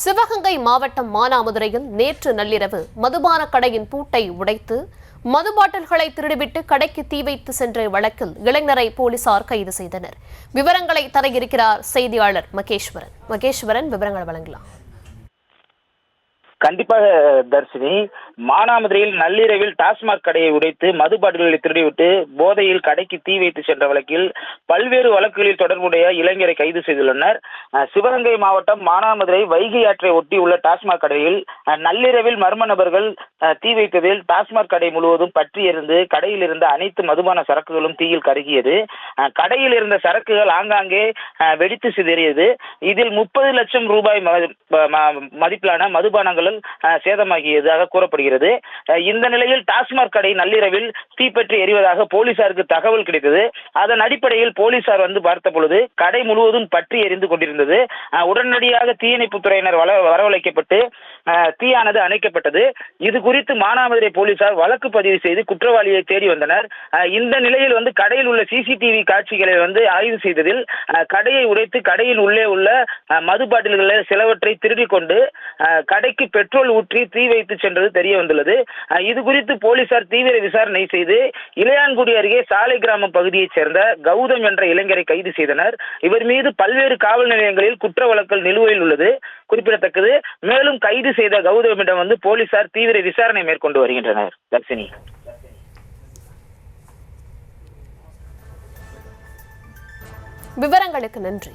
சிவகங்கை மாவட்டம் மானாமதுரையில் நேற்று நள்ளிரவு மதுபான கடையின் பூட்டை உடைத்து மது பாட்டில்களை திருடிவிட்டு கடைக்கு தீ வைத்து சென்ற வழக்கில் இளைஞரை போலீசார் கைது செய்தனர். விவரங்களை தர இருக்கிறார் செய்தியாளர் மகேஸ்வரன். விவரங்கள் வழங்கலாம். கண்டிப்பாக தர்ஷினி, மானாமதுரையில் நள்ளிரவில் டாஸ்மாக் கடையை உடைத்து மது பாட்டில்களை திருடிவிட்டு போதையில் கடைக்கு தீ வைத்து சென்ற வழக்கில் பல்வேறு வழக்குகளில் தொடர்புடைய இளைஞரை கைது செய்துள்ளனர். சிவகங்கை மாவட்டம் மானாமதுரை வைகை ஆற்றை ஒட்டியுள்ள டாஸ்மாக் கடையில் நள்ளிரவில் மர்ம நபர்கள் தீ வைத்ததில் டாஸ்மாக் கடை முழுவதும் பற்றி எரிந்து கடையில் இருந்த அனைத்து மதுபான சரக்குகளும் தீயில் கருகியது. கடையில் இருந்த சரக்குகள் ஆங்காங்கே வெடித்து சிதறியது. இதில் 30 லட்சம் ரூபாய் மதிப்பிலான மதுபானங்கள் சேதமாகியதாக கூறப்படுகிறது. இந்த நிலையில் டாஸ்மாக் கடை நள்ளிரவில் தீப்பற்றி எரிவதாக போலீசாருக்கு தகவல் கிடைத்தது. அதன் அடிப்படையில் போலீசார் வந்து பார்த்த பொழுது கடை முழுவதும் பற்றி எரிந்து கொண்டிருந்தது. உடனடியாக தீயணைப்பு துறையினர் வரவழைக்கப்பட்டு தீயானது அணைக்கப்பட்டது. இது குறித்து மானாமதுரை போலீசார் வழக்கு பதிவு செய்து குற்றவாளியை தேடி வந்தனர். இந்த நிலையில் வந்து கடையில் உள்ள சிசிடிவி காட்சிகளை வந்து ஆய்வு செய்ததில் கடையை உடைத்து கடையின் உள்ளே உள்ள மது பாட்டில்களை சிலவற்றை திருடிக் கொண்டு கடைக்கு பெட்ரோல் ஊற்றி தீ வைத்து சென்றது தெரிய வந்துள்ளது. இது குறித்து போலீசார் தீவிர விசாரணை செய்து இளையான்குடி அருகே சாலை கிராமம் பகுதியைச் சேர்ந்த கௌதம் என்ற இளைஞரை கைது செய்தனர். இவர் மீது பல்வேறு காவல் நிலையங்களில் குற்ற வழக்குகள் நிலுவையில் உள்ளது குறிப்பிடத்தக்கது. மேலும் கைது செய்த கௌதமிடம் வந்து போலீசார் தீவிர விசாரணை மேற்கொண்டு வருகின்றனர். தர்ஷினி, விவரங்களுக்கு நன்றி.